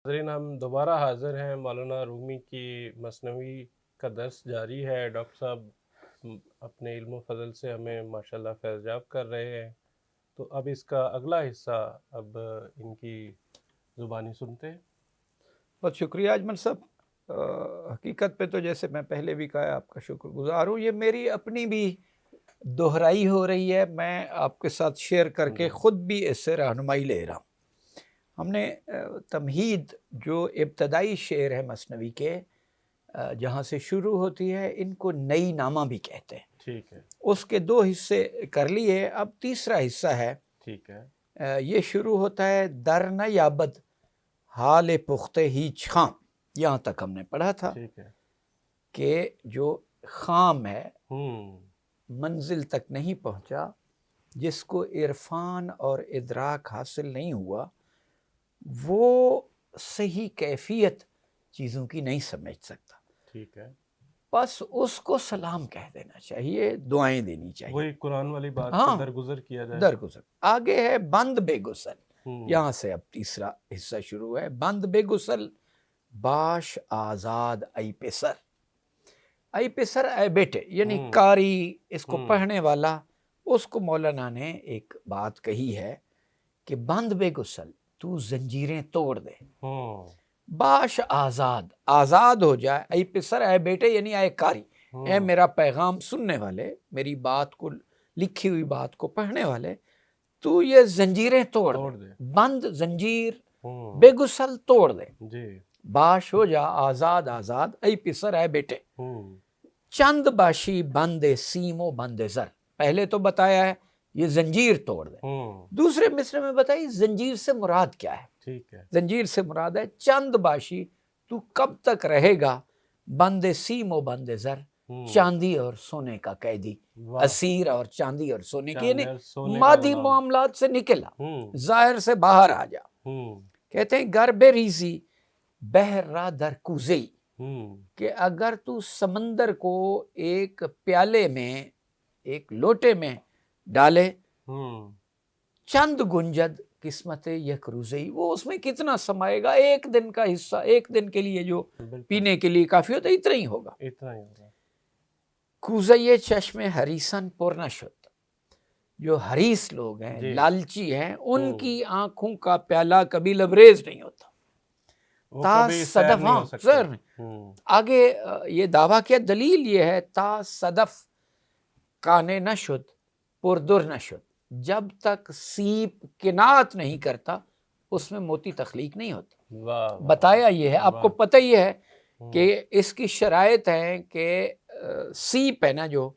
ناظرین، ہم دوبارہ حاضر ہیں۔ مولانا رومی کی مثنوی کا درس جاری ہے۔ ڈاکٹر صاحب اپنے علم و فضل سے ہمیں ماشاءاللہ فیض یاب کر رہے ہیں، تو اب اس کا اگلا حصہ اب ان کی زبانی سنتے ہیں۔ بہت شکریہ اجمل صاحب۔ حقیقت پہ تو جیسے میں پہلے بھی کہا آپ کا شکر گزار ہوں، یہ میری اپنی بھی دہرائی ہو رہی ہے، میں آپ کے ساتھ شیئر کر کے خود بھی اس سے رہنمائی لے رہا ہوں۔ ہم نے تمہید جو ابتدائی شعر ہے مثنوی کے، جہاں سے شروع ہوتی ہے، ان کو نئی نامہ بھی کہتے ہیں۔ ٹھیک ہے، اس کے 2 حصے کر لیے، اب تیسرا حصہ ہے۔ ٹھیک ہے، یہ شروع ہوتا ہے در نہ یابد حال پختے ہی خام، یہاں تک ہم نے پڑھا تھا ٹھیک ہے۔ کہ جو خام ہے، ہوں، منزل تک نہیں پہنچا، جس کو عرفان اور ادراک حاصل نہیں ہوا، وہ صحیح کیفیت چیزوں کی نہیں سمجھ سکتا۔ ٹھیک ہے۔ بس اس کو سلام کہہ دینا چاہیے، دعائیں دینی چاہیے۔ وہی قرآن والی بات ہاں، سے درگزر کیا جائے۔ درگزر۔ آگے ہے بند بے گسل، ہوں، یہاں سے اب تیسرا حصہ شروع ہے۔ بند بے گسل باش آزاد ای پسر، ای پسر اے بیٹے، یعنی قاری، اس کو پڑھنے والا، اس کو مولانا نے ایک بات کہی ہے کہ بند بے گسل، تو زنجیریں توڑ دے، باش آزاد، آزاد ہو جائے، ای پسر اے بیٹے، یعنی اے قاری، اے میرا پیغام سننے والے، میری بات کو، لکھی ہوئی بات کو پڑھنے والے، تو یہ زنجیریں توڑ دے۔ بند زنجیر، بے گسل توڑ دے، جی، باش ہو جا آزاد آزاد، ای پسر اے بیٹے، چند باشی بند سیم و بند زر، پہلے تو بتایا ہے یہ زنجیر توڑ دے، دوسرے مصرے میں بتائی زنجیر سے مراد کیا ہے۔ ٹھیک ہے، زنجیر سے مراد ہے چند باشی، تو کب تک رہے گا بند سیم و بند زر، چاندی اور سونے کا قیدی، اسیر اور چاندی اور سونے کی، یعنی مادی معاملات سے نکلا، ظاہر سے باہر آ جا۔ کہتے ہیں گر بے ریزی بہر را در کوزئی، کہ اگر تو سمندر کو ایک پیالے میں، ایک لوٹے میں ڈالے، چند گنجد قسمت یک روزئی، وہ اس میں کتنا سمائے گا، ایک دن کا حصہ، ایک دن کے لیے جو پینے کے لیے کافی ہوتا ہے، اتنا ہی ہوگا۔ اتنا ہی ہوگا۔ کوزئی چشم حریصن پر نشد، جو حریص لوگ ہیں، لالچی ہیں، ان کی آنکھوں کا پیالہ کبھی لبریز نہیں ہوتا۔ تا صدف، ہاں سر آگے یہ دعویٰ کیا، دلیل یہ ہے، تا صدف کانے نہ شد پردر نہ شد، جب تک سیپ کنات نہیں کرتا اس میں موتی تخلیق نہیں ہوتی۔ بتایا یہ ہے، آپ کو پتہ ہی ہے کہ اس کی شرائط ہیں کہ سیپ ہے نا جو،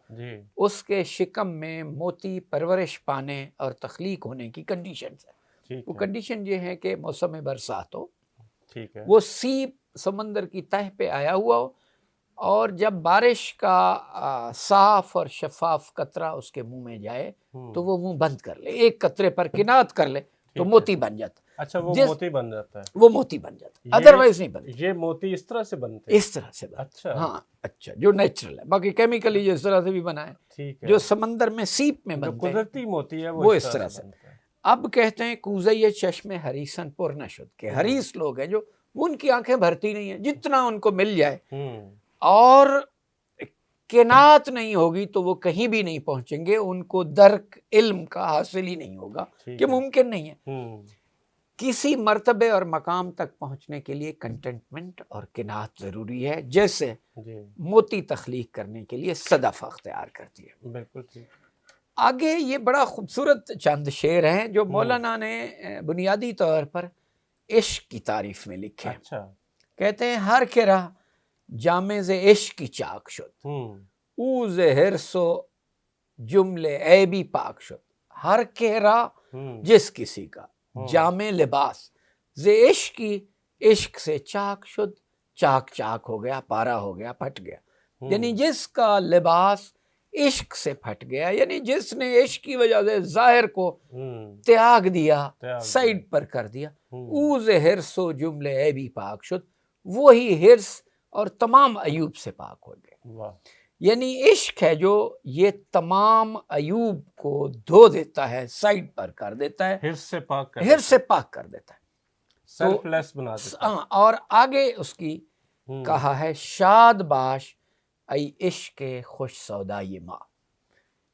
اس کے شکم میں موتی پرورش پانے اور تخلیق ہونے کی کنڈیشنز ہے۔ وہ کنڈیشن یہ ہے کہ موسم برسات ہو، وہ سیپ سمندر کی تہہ پہ آیا ہوا ہو، اور جب بارش کا صاف اور شفاف قطرہ اس کے منہ میں جائے تو وہ منہ بند کر لے، ایک قطرے پر کنات کر لے تو موتی بن جاتا۔ اچھا، وہ موتی بن جاتا ہے، وہ موتی بن جاتا ہے، ادروائز نہیں بنتا۔ یہ موتی اس طرح سے بنتے ہیں؟ اس طرح سے بنتا ہے۔ اچھا، ہاں، اچھا، جو نیچرل ہے، باقی کیمیکلی اس طرح سے بھی بنا ہے، جو سمندر میں سیپ میں بنتے ہیں، قدرتی موتی ہے، وہ اس طرح سے۔ اب کہتے ہیں کوزئی چشم حریصن پر نشد، کہ حریص لوگ ہیں جو ان کی آنکھیں بھرتی نہیں ہیں، جتنا ان کو مل جائے اور قناعت نہیں ہوگی تو وہ کہیں بھی نہیں پہنچیں گے، ان کو درک علم کا حاصل ہی نہیں ہوگا، کہ ممکن نہیں ہے۔ کسی مرتبے اور مقام تک پہنچنے کے لیے کنٹینٹمنٹ اور قناعت ضروری ہے، جیسے موتی تخلیق کرنے کے لیے صدف اختیار کرتی ہے۔ بالکل ٹھیک۔ آگے یہ بڑا خوبصورت چند شعر ہیں جو مولانا نے بنیادی طور پر عشق کی تعریف میں لکھے ہیں۔ کہتے ہیں ہر کے راہ جامع ز عشق کی چاک شد، او ز حرص و جملے عیبی پاک شد۔ ہر کے راہ، جس کسی کا جامع لباس ز عشق کی، عشق سے چاک شد، چاک چاک ہو گیا، پارا ہو گیا، پھٹ گیا، یعنی جس کا لباس عشق سے پھٹ گیا، یعنی جس نے عشق کی وجہ سے ظاہر کو تیاگ دیا، سائڈ پر کر دیا، او ز حرص و جملے عیبی پاک شد، وہی حرص اور تمام عیوب سے پاک ہو گئے۔ یعنی عشق ہے جو یہ تمام عیوب کو دھو دیتا ہے، سائڈ پر کر دیتا ہے، حرص سے پاک کر دیتا ہے۔ سیلف لیس بنا دیتا ہے۔ اور آگے اس کی کہا ہے شاد باش ای عشق خوش سودائی ماں،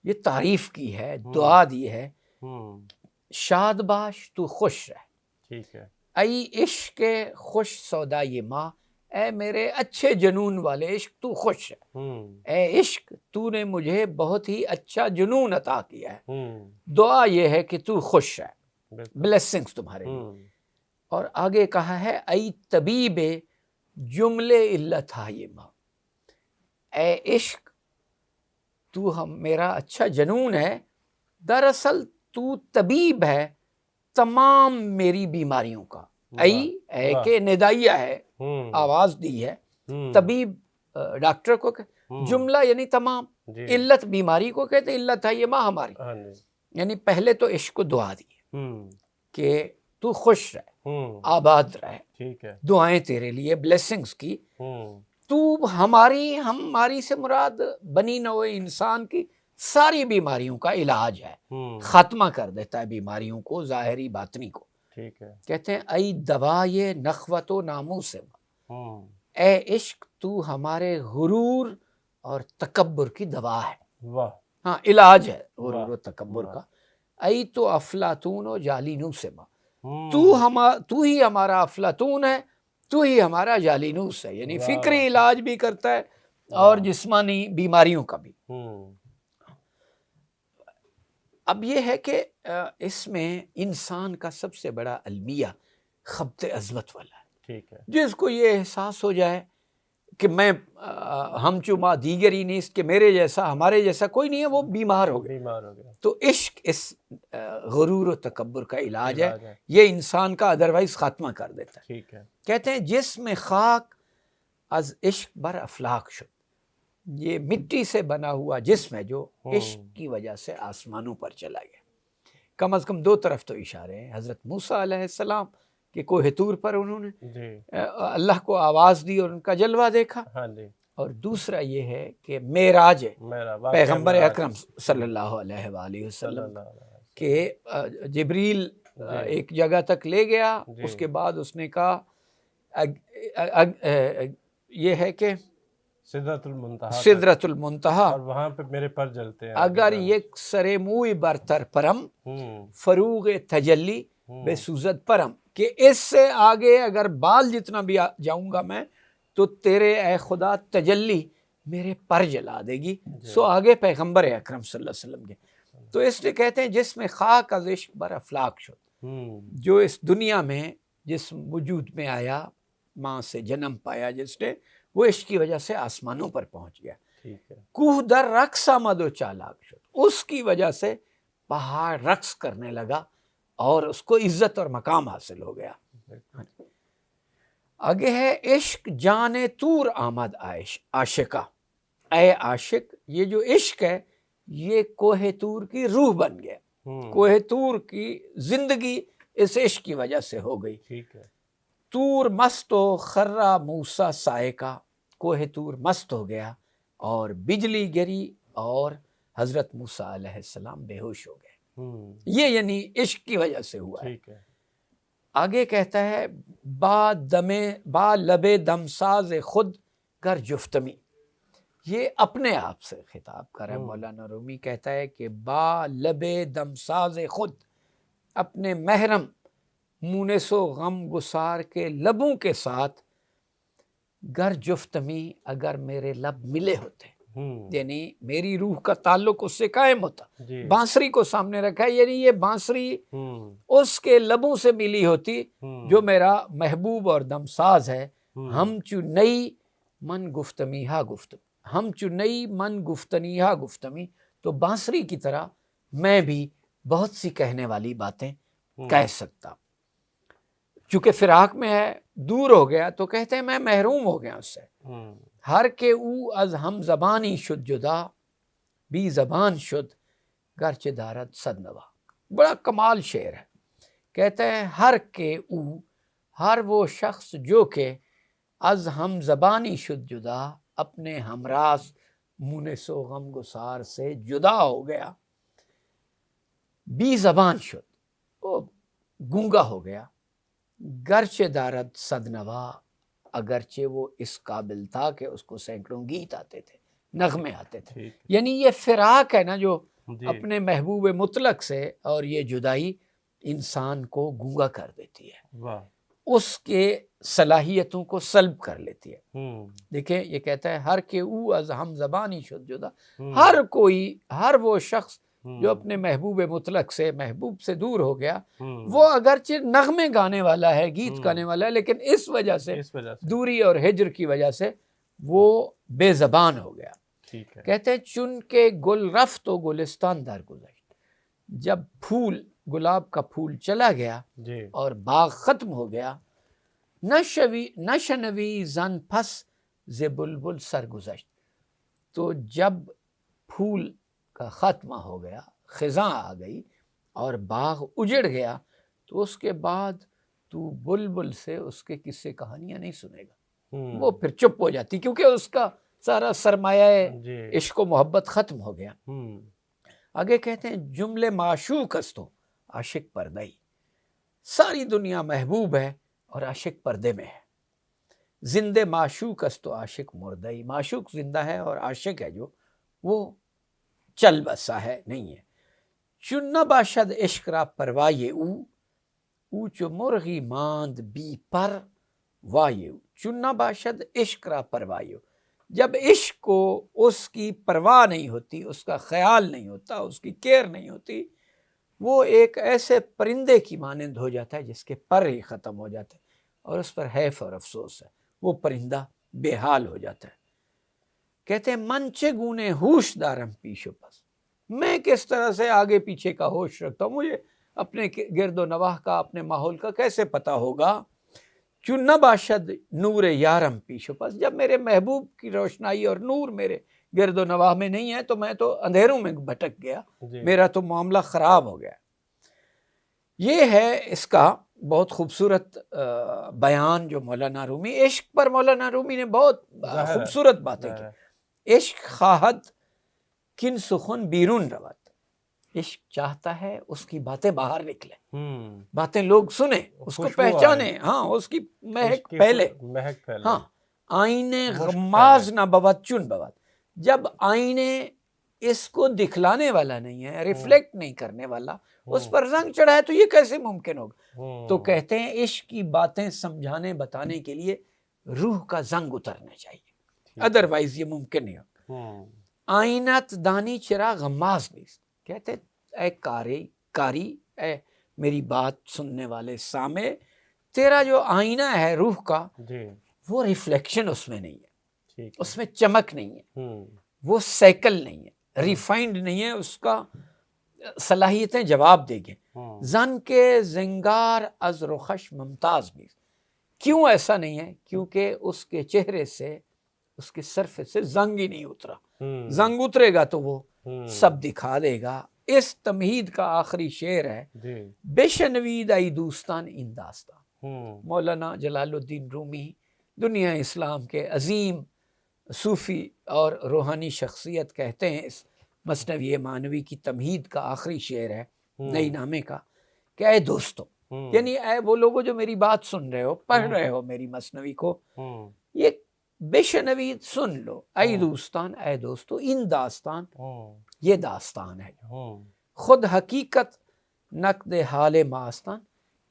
یہ تعریف کی ہے، دعا دی ہے، شاد باش تو خوش رہ، ٹھیک ہے، ای عشق خوش سودائی ماں، اے میرے اچھے جنون والے عشق تو خوش ہے، اے عشق تو نے مجھے بہت ہی اچھا جنون عطا کیا ہے، دعا یہ ہے کہ تو خوش ہے، بلیسنگز تمہارے لیے۔ اور آگے کہا ہے ای طبیب جملے علت ہائے ماں، اے عشق تو میرا اچھا جنون ہے، دراصل تو طبیب ہے تمام میری بیماریوں کا، اے کہ ندائیہ ہے، آواز دی ہے، طبیب ڈاکٹر کو جملہ یعنی تمام، علت بیماری کو کہتے علت ہے یہ ماں ہماری، یعنی پہلے تو عشق کو دعا دی کہ تو خوش رہ، آباد رہ، دعائیں تیرے لیے، بلیسنگز کی، تو ہماری سے مراد بنی نوع انسان کی ساری بیماریوں کا علاج ہے، خاتمہ کر دیتا ہے بیماریوں کو، ظاہری باطنی کو، کہتے ہیں ای دوائے نخوت و ناموس، اے عشق تو ہمارے غرور اور تکبر کی دوا ہے، ہاں علاج ہے غرور و تکبر کا، ای تو افلاطون و جالینوس ماں، تو ہی ہمارا افلاطون ہے، تو ہی ہمارا جالینوس ہے، یعنی فکری علاج بھی کرتا ہے اور جسمانی بیماریوں کا بھی۔ اب یہ ہے کہ اس میں انسان کا سب سے بڑا المیہ خبط عظمت والا ہے، جس کو یہ احساس ہو جائے کہ میں ہم چما دیگری نیست، کہ میرے جیسا ہمارے جیسا کوئی نہیں ہے، وہ بیمار ہو گیا۔ تو عشق اس غرور و تکبر کا علاج ہے، یہ انسان کا ادروائز خاتمہ کر دیتا ہے۔ کہتے ہیں جسم خاک از عشق بر افلاک شد، یہ مٹی سے بنا ہوا جسم ہے جو عشق کی وجہ سے آسمانوں پر چلا گیا۔ کم از کم دو طرف تو اشارے ہیں، حضرت موسیٰ علیہ السلام کہ کوہ طور پر انہوں نے اللہ کو آواز دی اور ان کا جلوہ دیکھا، اور دوسرا یہ ہے کہ معراج پیغمبر اکرم صلی اللہ علیہ وآلہ وسلم کہ جبریل ایک جگہ تک لے گیا، اس کے بعد اس نے کہا یہ ہے کہ سدرۃ المنتہا، اور وہاں پہ میرے پر جلتے ہیں، اگر یک سر موئی برتر پرم فروغ تجلی بے سوزد پرم، کہ اس سے آگے اگر بال جتنا بھی جاؤں گا میں تو تیرے اے خدا تجلی میرے پر جلا دے گی۔ سو آگے پیغمبر اکرم صلی اللہ علیہ وسلم کے، تو اس لیے کہتے ہیں جس میں خاک از عشق بر افلاک شد، جو اس دنیا میں جس وجود میں آیا، ماں سے جنم پایا جس نے، وہ عشق کی وجہ سے آسمانوں پر پہنچ گیا۔ کوہ در رقص آمد و چالاک شد، اس کی وجہ سے پہاڑ رقص کرنے لگا اور اس کو عزت اور مقام حاصل ہو گیا۔ آگے ہے عشق جان طور آمد عاشقہ، اے عاشق یہ جو عشق ہے یہ کوہ طور کی روح بن گیا، کوہ طور کی زندگی اس عشق کی وجہ سے ہو گئی۔ طور مست و خرہ موسیٰ صاعقہ، کوہ طور مست ہو گیا اور بجلی گری اور حضرت موسیٰ علیہ السلام بے ہوش ہو گئے، یہ یعنی عشق کی وجہ سے ہوا ہے۔ آگے کہتا ہے با لب دمساز خود گر جفتمی، یہ اپنے آپ سے خطاب کر رہا ہے مولانا رومی، کہتا ہے کہ با لب دمساز خود، اپنے محرم مونس و غم گسار کے لبوں کے ساتھ، گر جفتمی اگر میرے لب ملے ہوتے، یعنی میری روح کا تعلق اس سے قائم ہوتا، بانسری کو سامنے رکھا ہے، یعنی یہ بانسری اس کے لبوں سے ملی ہوتی جو میرا محبوب اور دمساز ہے۔ ہم چو نئی من گفتمی ہا گفتم، ہم چو نئی من گفتنی ہا گفتمی، تو بانسری کی طرح میں بھی بہت سی کہنے والی باتیں کہہ سکتا، چونکہ فراق میں ہے، دور ہو گیا، تو کہتے ہیں میں محروم ہو گیا اس سے۔ ہر کے او از ہم زبانی شد جدا، بی زبان شد گرچہ دارد صد نوا، بڑا کمال شعر ہے۔ کہتے ہیں ہر کے او، ہر وہ شخص جو کہ از ہم زبانی شد جدا، اپنے ہمراز مونس و غم گسار سے جدا ہو گیا، بی زبان شد، وہ گونگا ہو گیا، گرچہ دارد صدنوا، اگرچہ وہ اس قابل تھا کہ اس کو سینکڑوں گیت آتے تھے، نغمے آتے تھے. ٹھیک یعنی یہ فراق ہے نا جو جی اپنے محبوب مطلق سے، اور یہ جدائی انسان کو گونگا کر دیتی ہے، واہ اس کے صلاحیتوں کو سلب کر لیتی ہے. ہوں دیکھیں یہ کہتا ہے ہر کے او از ہم زبانی شد جدا، ہوں ہر کوئی، ہر وہ شخص ہوں جو اپنے محبوب مطلق سے، محبوب سے دور ہو گیا، ہوں وہ اگرچہ نغمے گانے والا ہے، گیت ہوں گانے والا ہے، لیکن اس وجہ سے، اس وجہ سے دوری اور ہجر کی وجہ سے وہ بے زبان ہو گیا. ٹھیک ہے کہتے ہیں چن کے گل رفت و گلستان در گزشت، جب پھول، گلاب کا پھول چلا گیا جی اور باغ ختم ہو گیا، نہ شنوی زن پس ز بلبل سرگزشت، تو جب پھول کا خاتمہ ہو گیا، خزاں آ گئی اور باغ اجڑ گیا، تو اس کے بعد تو بلبل سے اس کے قصے کہانیاں نہیں سنے گا. وہ پھر چپ ہو جاتی، کیونکہ اس کا سارا سرمایہ جی عشق و محبت ختم ہو گیا. ہوں آگے کہتے ہیں جملے معشوق است و عاشق پردئی، ساری دنیا محبوب ہے اور عاشق پردے میں ہے. زندے معشوق است و عاشق مردئی، معشوق زندہ ہے اور عاشق ہے جو وہ چل بسا ہے، نہیں ہے. چون نہ باشد عشق را پروائے او چو مرغی ماند بی پر وائے او. چون نہ باشد عشق را پروائے، جب عشق کو اس کی پرواہ نہیں ہوتی، اس کا خیال نہیں ہوتا، اس کی کیئر نہیں ہوتی، وہ ایک ایسے پرندے کی مانند ہو جاتا ہے جس کے پر ہی ختم ہو جاتے ہیں، اور اس پر حیف اور افسوس ہے، وہ پرندہ بے حال ہو جاتا ہے. کہتے ہیں من چگونے ہوش دارم پیش و پس، میں کس طرح سے آگے پیچھے کا ہوش رکھتا ہوں، مجھے اپنے گرد و نواح کا، اپنے ماحول کا کیسے پتا ہوگا. چون نہ باشد نور یارم پیش و پس، جب میرے محبوب کی روشنائی اور نور میرے گرد و نواح میں نہیں ہے تو میں تو اندھیروں میں بھٹک گیا، جی میرا تو معاملہ خراب ہو گیا. یہ ہے اس کا بہت خوبصورت بیان جو مولانا رومی، عشق پر مولانا رومی نے بہت ظاہر ہے، خوبصورت باتیں ظاہر کی. ہے. عشق خواہد کن سخن بیرون روت، عشق چاہتا ہے اس کی باتیں باہر نکلیں، باتیں لوگ سنیں، اس کو خوشبو پہچانیں، ہاں اس کی عشق مہک کی پھیلے. مہک پھیلے. ہاں آئینے مشک غماز پھیلے. نہ بوت چون بوت، جب آئینے اس کو دکھلانے والا نہیں ہے، ریفلیکٹ نہیں کرنے والا، اس پر رنگ چڑھا ہے، تو یہ کیسے ممکن ہوگا. تو کہتے ہیں عشق کی باتیں سمجھانے بتانے کے لیے روح کا زنگ اترنا چاہیے، ادروائز یہ ممکن نہیں ہوگا. آئینت دانی چرا غماز نیست، کہتے اے کاری، اے میری بات سننے والے سامع، تیرا جو آئینہ ہے روح کا، جی وہ ریفلیکشن اس میں نہیں ہے، ٹھیک اس میں چمک نہیں ہے، ہے. وہ سیکل نہیں ہے، ریفائنڈ نہیں ہے، اس کا صلاحیتیں جواب دے گے. زن کے زنگار از رخش ممتاز بھی، کیوں ایسا نہیں ہے؟ کیونکہ اس کے چہرے سے، اس کے سرفیس سے زنگ ہی نہیں اترا. زنگ اترے گا تو وہ سب دکھا دے گا. اس تمہید کا آخری شعر ہے، بشنوید ای دوستان این داستان. مولانا جلال الدین رومی دنیا اسلام کے عظیم صوفی اور روحانی شخصیت، کہتے ہیں اس مثنوی معنوی کی تمہید کا آخری شعر ہے نئی نامے کا، کہ اے دوستو، یعنی اے وہ لوگوں جو میری بات سن رہے ہو، پڑھ رہے ہو میری مثنوی کو، یہ بشنوید سن لو، اے دوستان، اے دوستو، ان داستان، یہ داستان ہے، خود حقیقت نقد حال ماستان،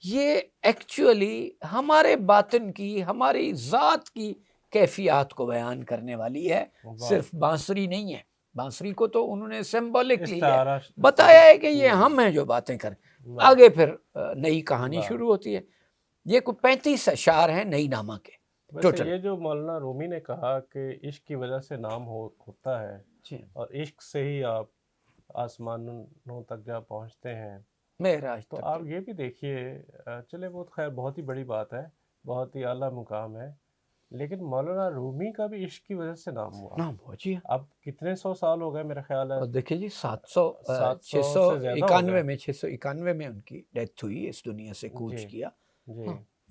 یہ ایکچولی ہمارے باطن کی، ہماری ذات کی کیفیات کو بیان کرنے والی ہے، صرف بانسری نہیں ہے. بانسری کو تو انہوں نے سمبولکلی بتایا ہے کہ یہ ہم ہیں جو باتیں کریں. آگے پھر نئی کہانی شروع ہوتی ہے. یہ کوئی 35 اشعار ہیں نئی نامہ کے ویسے یہ جو مولانا رومی نے کہا کہ عشق کی وجہ سے نام ہوتا ہے، اور عشق سے ہی آپ آسمانوں تک جا پہنچتے ہیں، معراج تو تک. آپ یہ بھی دیکھیے، چلے بہت ہی بڑی بات ہے، بہت ہی اعلیٰ مقام ہے، لیکن مولانا رومی کا بھی عشق کی وجہ سے نام ہوا. جی اب کتنے 100 سال ہو گئے میرے خیال ہے. دیکھیے جی 691 میں ان کی ڈیتھ ہوئی، اس دنیا سے کوچ کیا. جی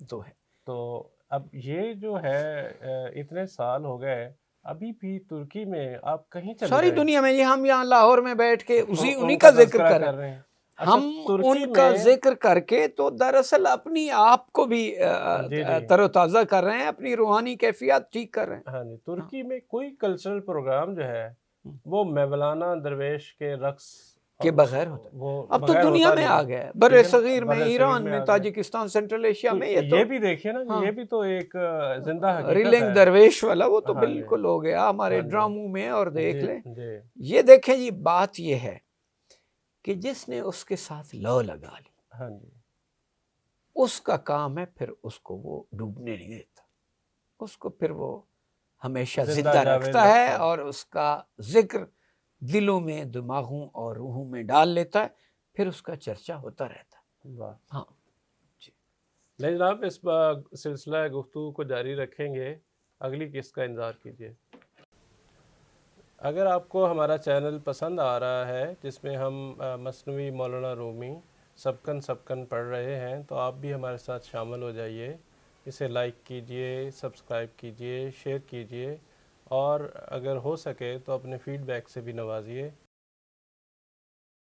تو ہے. تو اب یہ جو ہے اتنے سال ہو گئے، ابھی بھی ترکی میں آپ کہیں چلے ساری جائیں، دنیا میں، یہ ہم یہاں لاہور میں بیٹھ کے انہی ان کا ذکر تذکرہ کر کر رہے رہے ہیں. ہم ان کا ذکر کر کے تو دراصل اپنی آپ کو بھی تر و تازہ کر رہے ہیں، اپنی روحانی کیفیات ٹھیک کر رہے ہیں. ہاں جی، ترکی میں کوئی کلچرل پروگرام جو ہے وہ مولانا درویش کے رقص کے بغیر ہوتا ہے. وہ اب تو دنیا میں آ گیا ہے، بر صغیر میں، ایران میں، تاجکستان، سینٹرل ایشیا میں. یہ بھی دیکھیے نا، یہ بھی تو ایک زندہ حقیقت ہے. ریلنگ درویش والا وہ تو بالکل ہو گیا ہمارے ڈراموں میں. اور دیکھ لیں، یہ دیکھیں جی، بات یہ ہے کہ جس نے اس کے ساتھ لو لگا لی، ہاں جی، اس کا کام ہے پھر اس کو وہ ڈوبنے نہیں دیتا، اس کو پھر وہ ہمیشہ زندہ رکھتا ہے اور اس کا ذکر دلوں میں، دماغوں اور روحوں میں ڈال لیتا ہے، پھر اس کا چرچا ہوتا رہتا ہے. ہاں نہیں جناب، اس سلسلہ گفتگو کو جاری رکھیں گے، اگلی قسط کا انتظار کیجیے. اگر آپ کو ہمارا چینل پسند آ رہا ہے جس میں ہم مثنوی مولانا رومی سبکن پڑھ رہے ہیں، تو آپ بھی ہمارے ساتھ شامل ہو جائیے. اسے لائک کیجئے، سبسکرائب کیجئے، شیئر کیجئے، اور اگر ہو سکے تو اپنے فیڈ بیک سے بھی نوازیے.